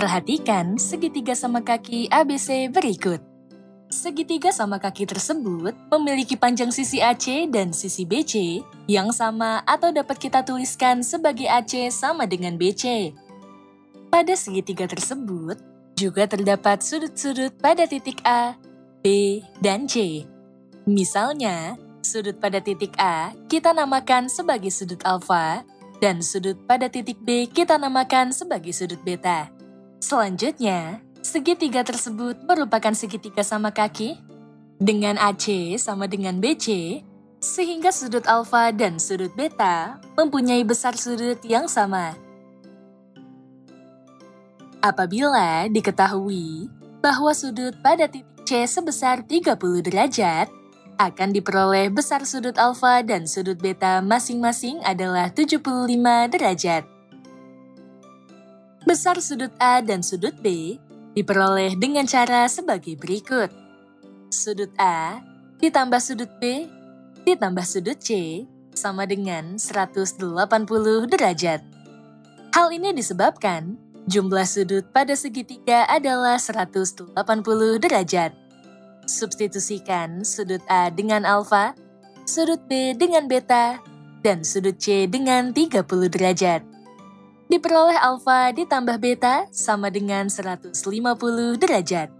Perhatikan segitiga sama kaki ABC berikut. Segitiga sama kaki tersebut memiliki panjang sisi AC dan sisi BC yang sama atau dapat kita tuliskan sebagai AC sama dengan BC. Pada segitiga tersebut juga terdapat sudut-sudut pada titik A, B, dan C. Misalnya, sudut pada titik A kita namakan sebagai sudut alfa dan sudut pada titik B kita namakan sebagai sudut beta. Selanjutnya, segitiga tersebut merupakan segitiga sama kaki dengan AC sama dengan BC, sehingga sudut alfa dan sudut beta mempunyai besar sudut yang sama. Apabila diketahui bahwa sudut pada titik C sebesar 30 derajat, akan diperoleh besar sudut alfa dan sudut beta masing-masing adalah 75 derajat. Besar sudut A dan sudut B diperoleh dengan cara sebagai berikut. Sudut A ditambah sudut B ditambah sudut C sama dengan 180 derajat. Hal ini disebabkan jumlah sudut pada segitiga adalah 180 derajat. Substitusikan sudut A dengan alfa, sudut B dengan beta, dan sudut C dengan 30 derajat. Diperoleh alfa ditambah beta sama dengan 150 derajat.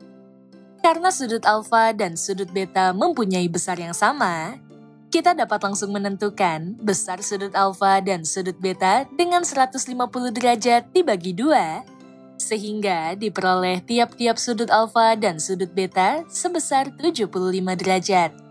Karena sudut alfa dan sudut beta mempunyai besar yang sama, kita dapat langsung menentukan besar sudut alfa dan sudut beta dengan 150 derajat dibagi 2, sehingga diperoleh tiap-tiap sudut alfa dan sudut beta sebesar 75 derajat.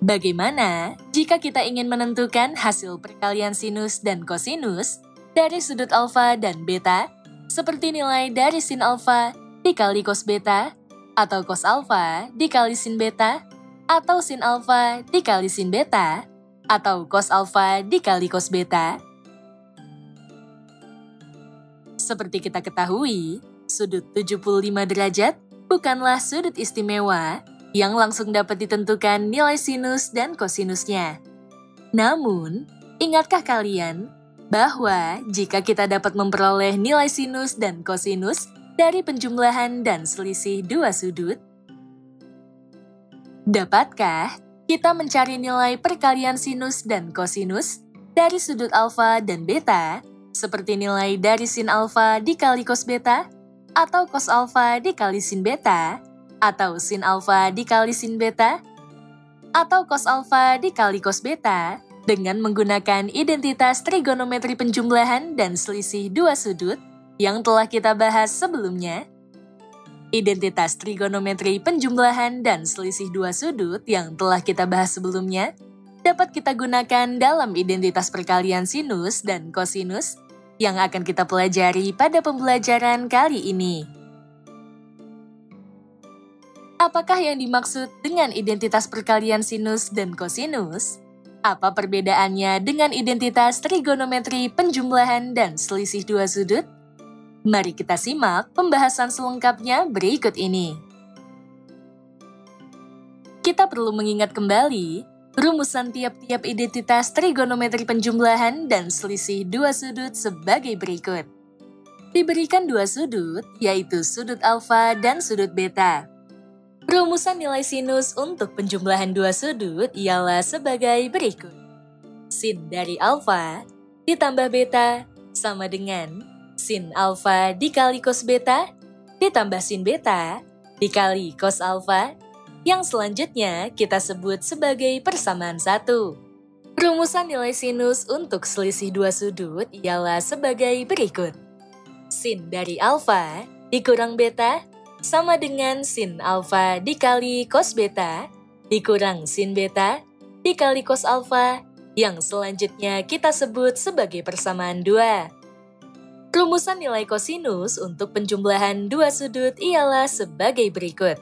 Bagaimana jika kita ingin menentukan hasil perkalian sinus dan kosinus dari sudut alfa dan beta, seperti nilai dari sin alfa dikali cos beta, atau cos alfa dikali sin beta, atau sin alfa dikali sin beta, atau cos alfa dikali cos beta? Seperti kita ketahui, sudut 75 derajat bukanlah sudut istimewa yang langsung dapat ditentukan nilai sinus dan kosinusnya. Namun, ingatkah kalian bahwa jika kita dapat memperoleh nilai sinus dan kosinus dari penjumlahan dan selisih dua sudut, dapatkah kita mencari nilai perkalian sinus dan kosinus dari sudut alfa dan beta, seperti nilai dari sin alfa dikali cos beta, atau cos alfa dikali sin beta, atau sin alfa dikali sin beta, atau cos alfa dikali cos beta dengan menggunakan identitas trigonometri penjumlahan dan selisih dua sudut yang telah kita bahas sebelumnya. Identitas trigonometri penjumlahan dan selisih dua sudut yang telah kita bahas sebelumnya dapat kita gunakan dalam identitas perkalian sinus dan kosinus yang akan kita pelajari pada pembelajaran kali ini. Apakah yang dimaksud dengan identitas perkalian sinus dan kosinus? Apa perbedaannya dengan identitas trigonometri penjumlahan dan selisih dua sudut? Mari kita simak pembahasan selengkapnya berikut ini. Kita perlu mengingat kembali rumusan tiap-tiap identitas trigonometri penjumlahan dan selisih dua sudut sebagai berikut. Diberikan dua sudut, yaitu sudut alfa dan sudut beta. Rumusan nilai sinus untuk penjumlahan dua sudut ialah sebagai berikut. Sin dari alfa ditambah beta sama dengan sin alfa dikali cos beta ditambah sin beta dikali cos alfa, yang selanjutnya kita sebut sebagai persamaan satu. Rumusan nilai sinus untuk selisih dua sudut ialah sebagai berikut. Sin dari alfa dikurang beta sama dengan sin alfa dikali cos beta dikurang sin beta dikali cos alfa, yang selanjutnya kita sebut sebagai persamaan 2. Rumusan nilai kosinus untuk penjumlahan dua sudut ialah sebagai berikut.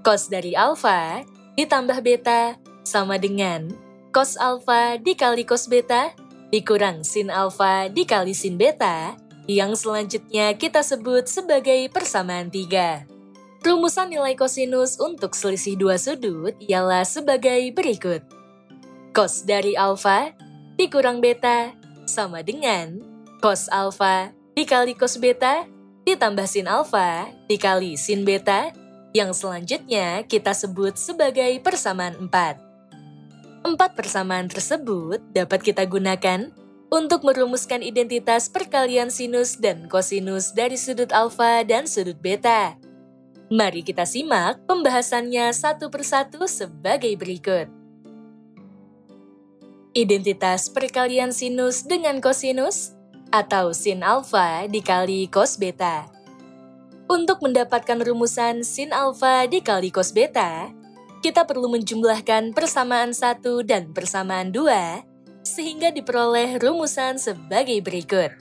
Cos dari alfa ditambah beta sama dengan cos alfa dikali cos beta dikurang sin alfa dikali sin beta, yang selanjutnya kita sebut sebagai persamaan 3. Rumusan nilai kosinus untuk selisih dua sudut ialah sebagai berikut. Cos dari alfa dikurang beta sama dengan cos alfa dikali cos beta ditambah sin alfa dikali sin beta, yang selanjutnya kita sebut sebagai persamaan 4. 4 persamaan tersebut dapat kita gunakan untuk merumuskan identitas perkalian sinus dan kosinus dari sudut alfa dan sudut beta. Mari kita simak pembahasannya satu persatu sebagai berikut. Identitas perkalian sinus dengan kosinus atau sin alfa dikali cos beta. Untuk mendapatkan rumusan sin alfa dikali cos beta, kita perlu menjumlahkan persamaan 1 dan persamaan 2 sehingga diperoleh rumusan sebagai berikut.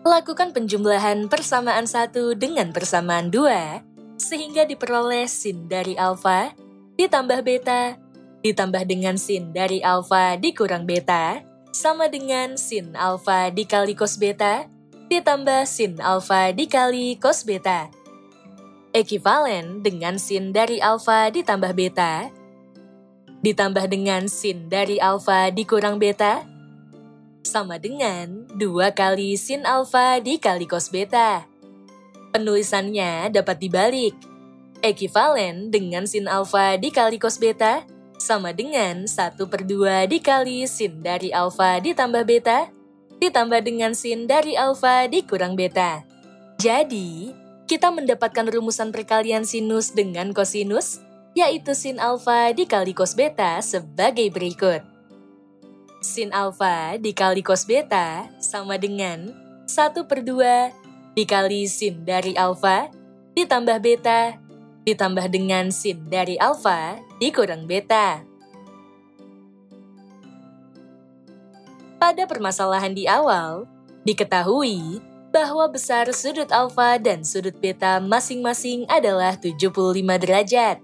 Lakukan penjumlahan persamaan 1 dengan persamaan 2 sehingga diperoleh sin dari alfa ditambah beta ditambah dengan sin dari alfa dikurang beta sama dengan sin alfa dikali cos beta ditambah sin alfa dikali cos beta. Ekivalen dengan sin dari alfa ditambah beta ditambah dengan sin dari alfa dikurang beta sama dengan 2 kali sin alfa dikali cos beta. Penulisannya dapat dibalik. Ekivalen dengan sin alfa dikali cos beta sama dengan 1/2 dikali sin dari alfa ditambah beta ditambah dengan sin dari alfa dikurang beta. Jadi, kita mendapatkan rumusan perkalian sinus dengan kosinus, yaitu sin alfa dikali cos beta sebagai berikut. Sin alfa dikali cos beta sama dengan 1/2 dikali sin dari alfa ditambah beta ditambah dengan sin dari alfa dikurang beta. Pada permasalahan di awal, diketahui bahwa besar sudut alfa dan sudut beta masing-masing adalah 75 derajat.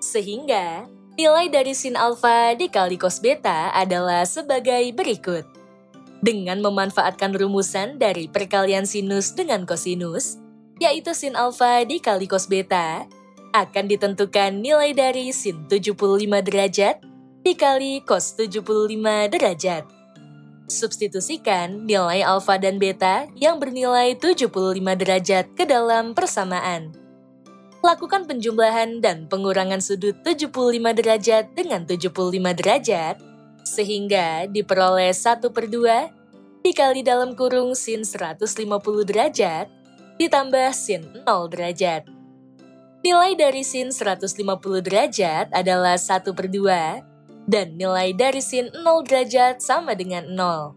Sehingga, nilai dari sin alfa dikali cos beta adalah sebagai berikut. Dengan memanfaatkan rumusan dari perkalian sinus dengan kosinus, yaitu sin alfa dikali cos beta, akan ditentukan nilai dari sin 75 derajat dikali cos 75 derajat. Substitusikan nilai alfa dan beta yang bernilai 75 derajat ke dalam persamaan. Lakukan penjumlahan dan pengurangan sudut 75 derajat dengan 75 derajat, sehingga diperoleh 1/2 dikali dalam kurung sin 150 derajat ditambah sin 0 derajat. Nilai dari sin 150 derajat adalah 1/2 dan nilai dari sin 0 derajat sama dengan 0.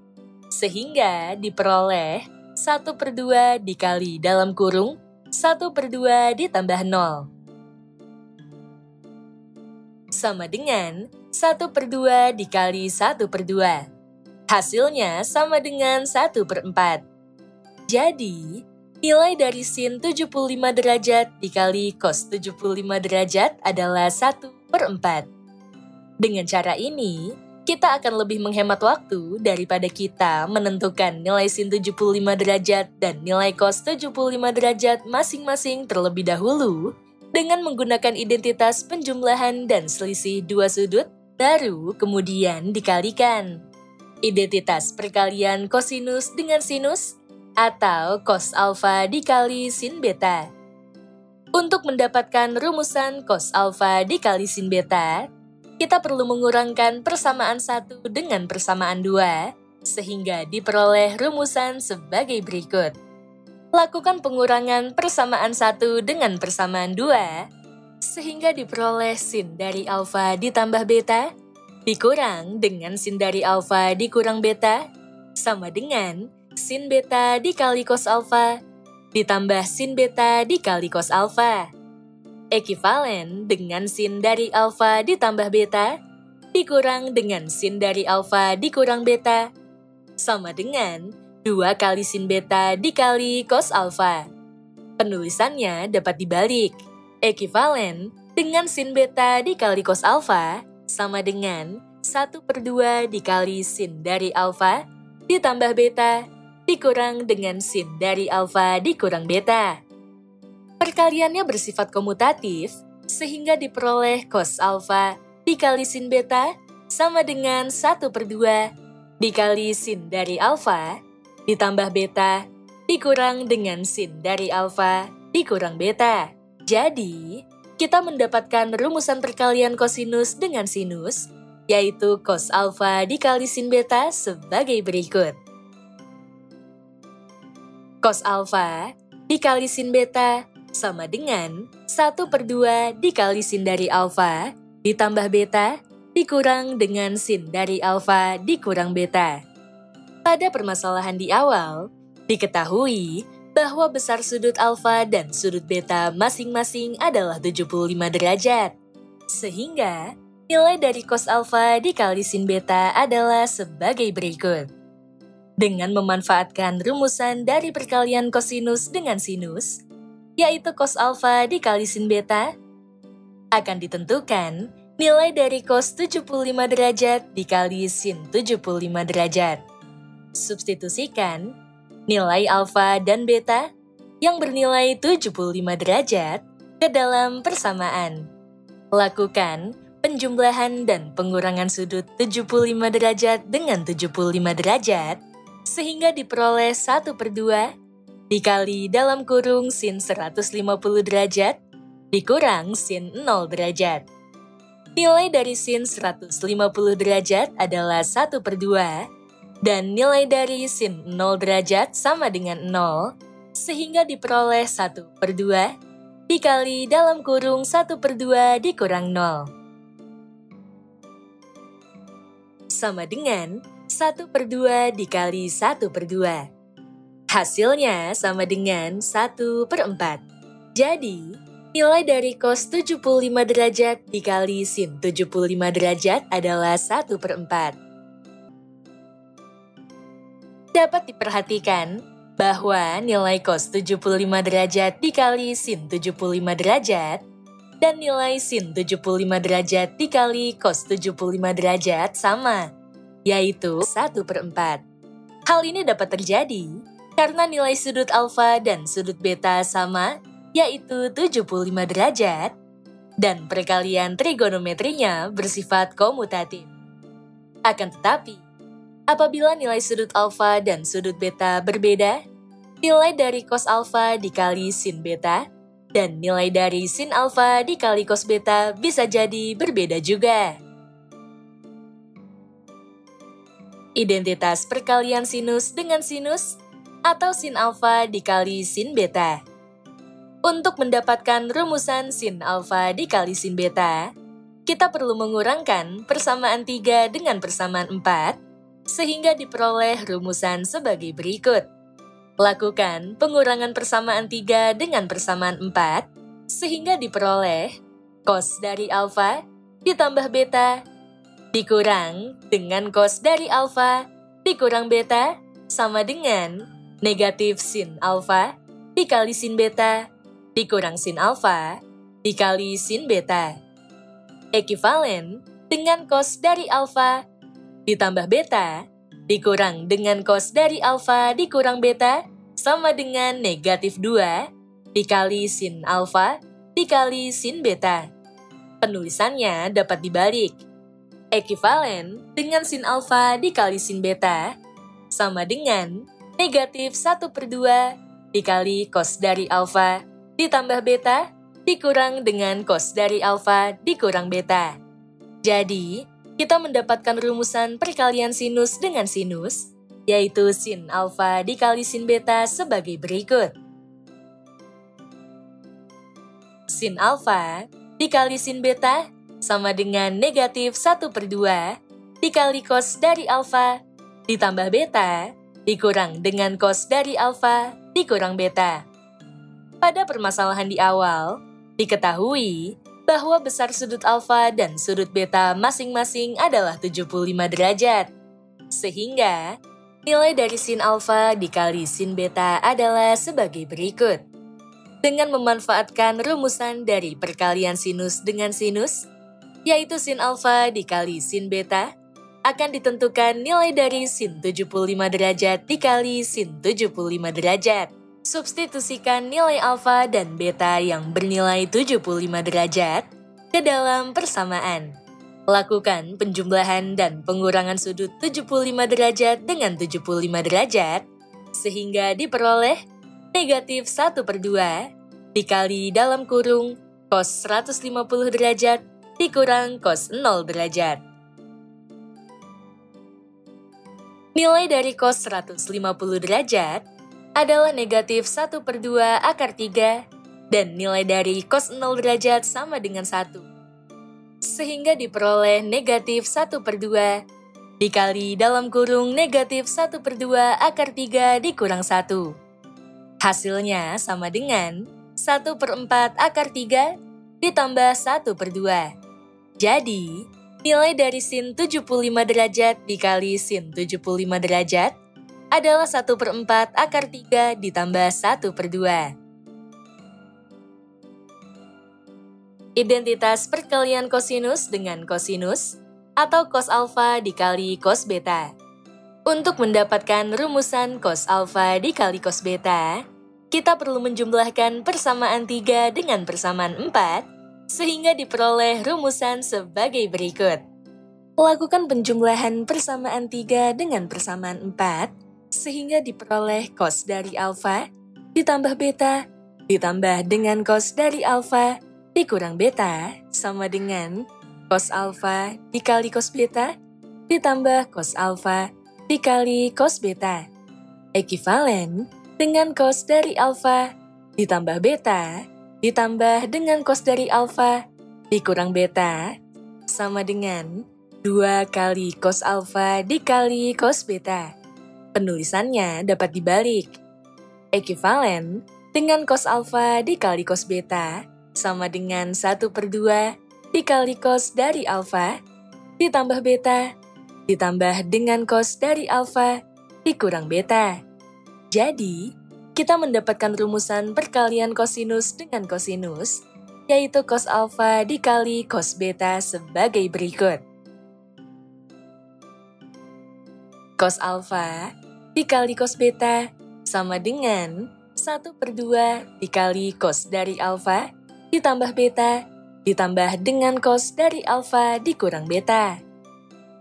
Sehingga diperoleh 1/2 dikali dalam kurung 1/2 ditambah 0. Sama dengan 1/2 dikali 1/2. Hasilnya sama dengan 1/4. Jadi, nilai dari sin 75 derajat dikali cos 75 derajat adalah 1/4. Dengan cara ini, kita akan lebih menghemat waktu daripada kita menentukan nilai sin 75 derajat dan nilai cos 75 derajat masing-masing terlebih dahulu dengan menggunakan identitas penjumlahan dan selisih dua sudut, baru kemudian dikalikan. Identitas perkalian kosinus dengan sinus atau cos alfa dikali sin beta. Untuk mendapatkan rumusan cos alfa dikali sin beta, kita perlu mengurangkan persamaan 1 dengan persamaan 2, sehingga diperoleh rumusan sebagai berikut. Lakukan pengurangan persamaan 1 dengan persamaan 2, sehingga diperoleh sin dari alfa ditambah beta, dikurang dengan sin dari alfa dikurang beta, sama dengan sin beta dikali cos alfa, ditambah sin beta dikali cos alfa. Ekivalen dengan sin dari alfa ditambah beta, dikurang dengan sin dari alfa dikurang beta, sama dengan 2 kali sin beta dikali cos alfa. Penulisannya dapat dibalik. Ekivalen dengan sin beta dikali cos alfa sama dengan 1/2 dikali sin dari alfa ditambah beta, dikurang dengan sin dari alfa dikurang beta. Perkaliannya bersifat komutatif, sehingga diperoleh cos alfa dikali sin beta sama dengan 1/2 dikali sin dari alfa ditambah beta dikurang dengan sin dari alfa dikurang beta. Jadi, kita mendapatkan rumusan perkalian kosinus dengan sinus, yaitu cos alfa dikali sin beta sebagai berikut. Cos alfa dikali sin beta sama dengan 1/2 dikali sin dari alfa ditambah beta dikurang dengan sin dari alfa dikurang beta. Pada permasalahan di awal, diketahui bahwa besar sudut alfa dan sudut beta masing-masing adalah 75 derajat. Sehingga, nilai dari cos alfa dikali sin beta adalah sebagai berikut. Dengan memanfaatkan rumusan dari perkalian kosinus dengan sinus, yaitu cos alfa dikali sin beta, akan ditentukan nilai dari cos 75 derajat dikali sin 75 derajat. Substitusikan nilai alfa dan beta yang bernilai 75 derajat ke dalam persamaan. Lakukan penjumlahan dan pengurangan sudut 75 derajat dengan 75 derajat sehingga diperoleh 1/2 dikali dalam kurung sin 150 derajat dikurang sin 0 derajat. Nilai dari sin 150 derajat adalah 1/2 dan nilai dari sin 0 derajat sama dengan 0, sehingga diperoleh 1/2 dikali dalam kurung 1/2 dikurang 0. Sama dengan 1/2 dikali 1/2. Hasilnya sama dengan 1/4. Jadi, nilai dari cos 75 derajat dikali sin 75 derajat adalah 1/4. Dapat diperhatikan bahwa nilai cos 75 derajat dikali sin 75 derajat dan nilai sin 75 derajat dikali cos 75 derajat sama, yaitu 1/4. Hal ini dapat terjadi karena nilai sudut alfa dan sudut beta sama, yaitu 75 derajat, dan perkalian trigonometrinya bersifat komutatif. Akan tetapi, apabila nilai sudut alfa dan sudut beta berbeda, nilai dari cos alfa dikali sin beta dan nilai dari sin alfa dikali cos beta bisa jadi berbeda juga. Identitas perkalian sinus dengan sinus atau sin alfa dikali sin beta. Untuk mendapatkan rumusan sin alfa dikali sin beta, kita perlu mengurangkan persamaan 3 dengan persamaan 4, sehingga diperoleh rumusan sebagai berikut. Lakukan pengurangan persamaan 3 dengan persamaan 4, sehingga diperoleh cos dari alfa ditambah beta dikurang dengan cos dari alfa dikurang beta sama dengan negatif sin alfa dikali sin beta dikurang sin alfa dikali sin beta. Ekivalen dengan cos dari alfa ditambah beta dikurang dengan cos dari alfa dikurang beta sama dengan negatif 2 dikali sin alfa dikali sin beta. Penulisannya dapat dibalik. Ekivalen dengan sin alfa dikali sin beta sama dengan negatif 1/2 dikali cos dari alfa ditambah beta dikurang dengan cos dari alfa dikurang beta. Jadi, kita mendapatkan rumusan perkalian sinus dengan sinus, yaitu sin alfa dikali sin beta sebagai berikut. Sin alfa dikali sin beta sama dengan negatif 1/2 dikali cos dari alfa ditambah beta dikurang dengan cos dari alfa dikurang beta. Pada permasalahan di awal, diketahui bahwa besar sudut alfa dan sudut beta masing-masing adalah 75 derajat. Sehingga, nilai dari sin alfa dikali sin beta adalah sebagai berikut. Dengan memanfaatkan rumusan dari perkalian sinus dengan sinus, yaitu sin alfa dikali sin beta, akan ditentukan nilai dari sin 75 derajat dikali sin 75 derajat. Substitusikan nilai alfa dan beta yang bernilai 75 derajat ke dalam persamaan. Lakukan penjumlahan dan pengurangan sudut 75 derajat dengan 75 derajat sehingga diperoleh negatif 1/2 dikali dalam kurung cos 150 derajat dikurang cos 0 derajat. Nilai dari cos 150 derajat adalah negatif 1/2 akar 3 dan nilai dari cos 0 derajat sama dengan 1. Sehingga diperoleh negatif 1/2 dikali dalam kurung negatif 1/2 akar 3 dikurang 1. Hasilnya sama dengan 1/4 akar 3 ditambah 1/2. Jadi, nilai dari sin 75 derajat dikali sin 75 derajat adalah 1/4 akar 3 ditambah 1/2. Identitas perkalian kosinus dengan kosinus atau cos alfa dikali cos beta. Untuk mendapatkan rumusan cos alfa dikali cos beta, kita perlu menjumlahkan persamaan 3 dengan persamaan 4, sehingga diperoleh rumusan sebagai berikut. Lakukan penjumlahan persamaan 3 dengan persamaan 4, sehingga diperoleh cos dari alfa ditambah beta ditambah dengan cos dari alfa dikurang beta sama dengan cos alfa dikali cos beta ditambah cos alfa dikali cos beta. Ekivalen dengan cos dari alfa ditambah beta ditambah dengan cos dari alfa dikurang beta sama dengan 2 kali cos alfa dikali cos beta. Penulisannya dapat dibalik. Ekivalen dengan cos alfa dikali cos beta sama dengan 1/2 dikali cos dari alfa ditambah beta ditambah dengan cos dari alfa dikurang beta. Jadi, kita mendapatkan rumusan perkalian kosinus dengan kosinus, yaitu cos alfa dikali cos beta sebagai berikut. Cos alfa dikali cos beta sama dengan 1/2 dikali cos dari alfa ditambah beta ditambah dengan cos dari alfa dikurang beta.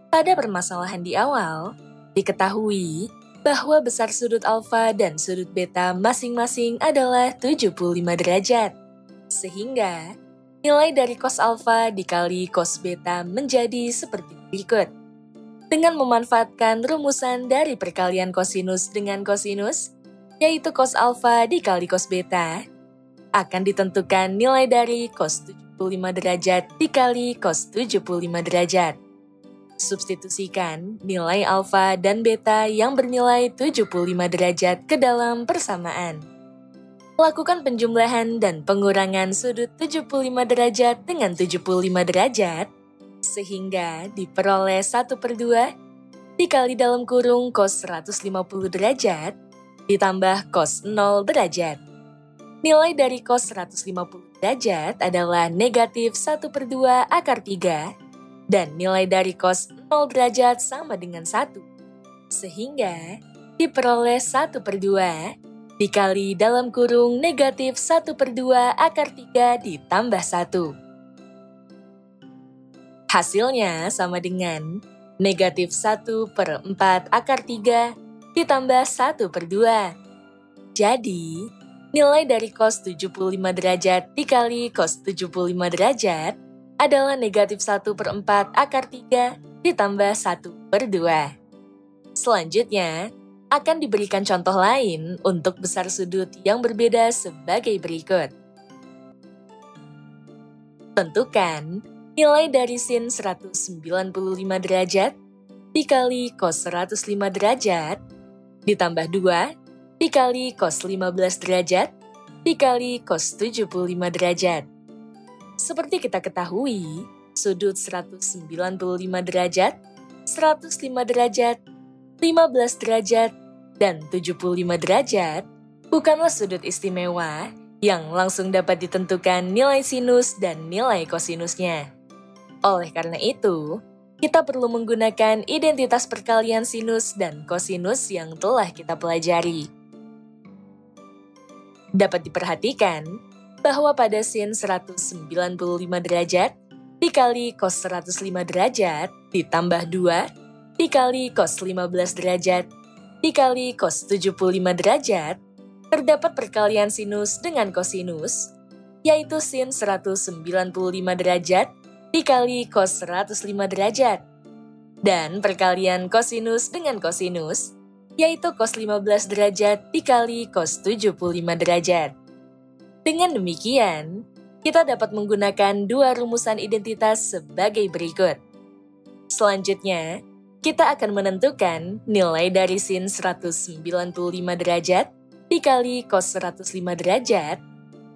Pada permasalahan di awal, diketahui bahwa besar sudut alfa dan sudut beta masing-masing adalah 75 derajat. Sehingga, nilai dari cos alfa dikali cos beta menjadi seperti berikut. Dengan memanfaatkan rumusan dari perkalian kosinus dengan kosinus, yaitu cos alfa dikali cos beta, akan ditentukan nilai dari cos 75 derajat dikali cos 75 derajat. Substitusikan nilai alfa dan beta yang bernilai 75 derajat ke dalam persamaan. Lakukan penjumlahan dan pengurangan sudut 75 derajat dengan 75 derajat, sehingga diperoleh 1/2 dikali dalam kurung cos 150 derajat ditambah cos 0 derajat. Nilai dari cos 150 derajat adalah negatif 1/2 akar 3, dan nilai dari cos 0 derajat sama dengan 1. Sehingga, diperoleh 1/2 dikali dalam kurung negatif 1/2 akar 3 ditambah 1. Hasilnya sama dengan negatif 1/4 akar 3 ditambah 1/2. Jadi, nilai dari cos 75 derajat dikali cos 75 derajat adalah negatif 1/4 akar 3 ditambah 1/2. Selanjutnya, akan diberikan contoh lain untuk besar sudut yang berbeda sebagai berikut. Tentukan nilai dari sin 195 derajat dikali cos 105 derajat ditambah 2 dikali cos 15 derajat dikali cos 75 derajat. Seperti kita ketahui, sudut 195 derajat, 105 derajat, 15 derajat, dan 75 derajat bukanlah sudut istimewa yang langsung dapat ditentukan nilai sinus dan nilai kosinusnya. Oleh karena itu, kita perlu menggunakan identitas perkalian sinus dan kosinus yang telah kita pelajari. Dapat diperhatikan bahwa pada sin 195 derajat dikali cos 105 derajat ditambah 2 dikali cos 15 derajat dikali cos 75 derajat, terdapat perkalian sinus dengan kosinus, yaitu sin 195 derajat dikali cos 105 derajat. Dan perkalian kosinus dengan kosinus, yaitu cos 15 derajat dikali cos 75 derajat. Dengan demikian, kita dapat menggunakan dua rumusan identitas sebagai berikut. Selanjutnya, kita akan menentukan nilai dari sin 195 derajat dikali cos 105 derajat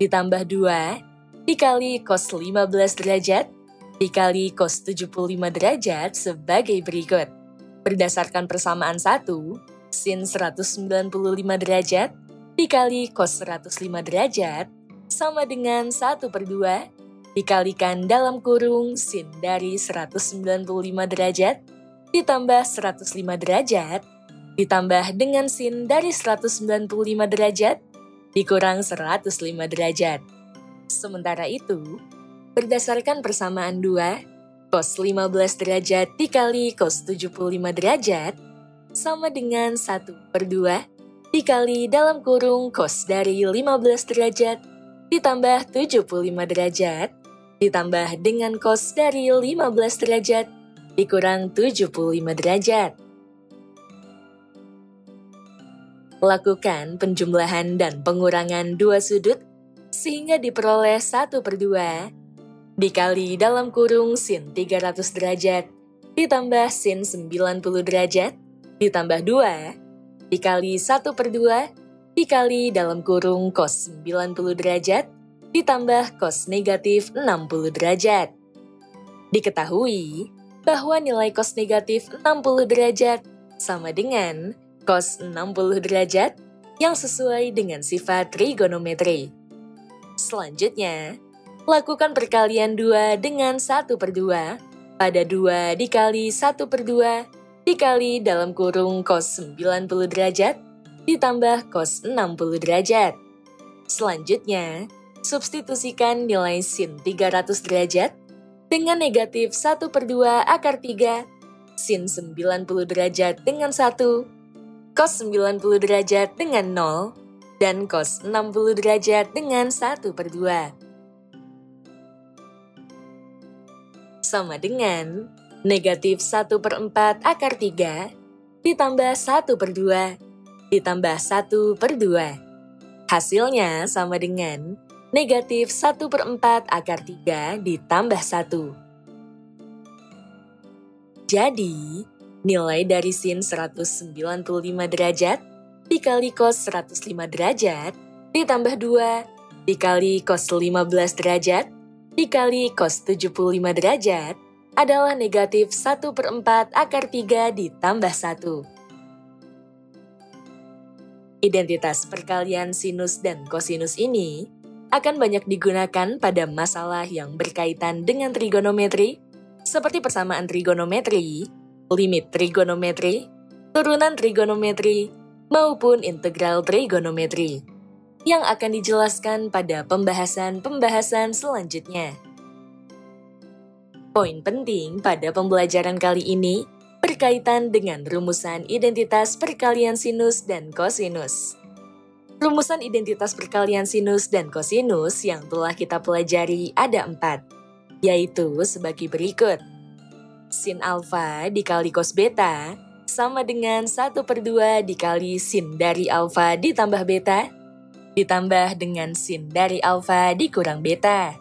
ditambah 2 dikali cos 15 derajat dikali cos 75 derajat sebagai berikut. Berdasarkan persamaan 1, sin 195 derajat dikali cos 105 derajat sama dengan 1/2 dikalikan dalam kurung sin dari 195 derajat ditambah 105 derajat, ditambah dengan sin dari 195 derajat, dikurang 105 derajat. Sementara itu, berdasarkan persamaan 2, cos 15 derajat dikali cos 75 derajat, sama dengan 1/2 dikali dalam kurung cos dari 15 derajat, ditambah 75 derajat, ditambah dengan cos dari 15 derajat, dikurang 75 derajat. Lakukan penjumlahan dan pengurangan dua sudut sehingga diperoleh 1/2 dikali dalam kurung sin 300 derajat ditambah sin 90 derajat ditambah 2 dikali 1/2 dikali dalam kurung cos 90 derajat ditambah cos negatif 60 derajat. Diketahui bahwa nilai cos negatif 60 derajat sama dengan cos 60 derajat yang sesuai dengan sifat trigonometri. Selanjutnya, lakukan perkalian 2 dengan 1/2 pada 2 dikali 1/2 dikali dalam kurung cos 90 derajat ditambah cos 60 derajat. Selanjutnya, substitusikan nilai sin 300 derajat dengan negatif 1/2 akar 3, sin 90 derajat dengan 1, cos 90 derajat dengan 0, dan cos 60 derajat dengan 1/2. Sama dengan negatif 1/4 akar 3 ditambah 1/2 ditambah 1/2. Hasilnya sama dengan negatif 1/4 akar 3 ditambah 1. Jadi, nilai dari sin 195 derajat dikali cos 105 derajat ditambah 2 dikali cos 15 derajat dikali cos 75 derajat adalah negatif 1/4 akar 3 ditambah 1. Identitas perkalian sinus dan kosinus ini akan banyak digunakan pada masalah yang berkaitan dengan trigonometri, seperti persamaan trigonometri, limit trigonometri, turunan trigonometri, maupun integral trigonometri, yang akan dijelaskan pada pembahasan-pembahasan selanjutnya. Poin penting pada pembelajaran kali ini berkaitan dengan rumusan identitas perkalian sinus dan kosinus. Rumusan identitas perkalian sinus dan kosinus yang telah kita pelajari ada 4, yaitu sebagai berikut. Sin alfa dikali cos beta sama dengan 1/2 dikali sin dari alfa ditambah beta, ditambah dengan sin dari alfa dikurang beta.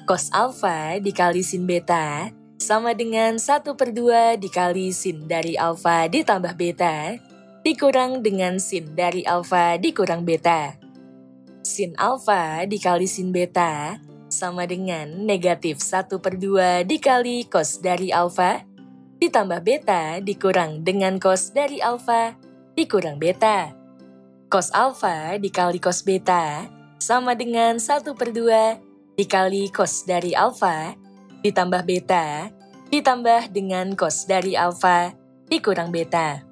Cos alfa dikali sin beta sama dengan 1/2 dikali sin dari alfa ditambah beta, dikurang dengan sin dari alfa dikurang beta. Sin alfa dikali sin beta sama dengan negatif 1/2 dikali cos dari alfa, ditambah beta dikurang dengan cos dari alfa, dikurang beta. Cos alfa dikali cos beta sama dengan 1/2 dikali cos dari alfa, ditambah beta, ditambah dengan cos dari alfa, dikurang beta.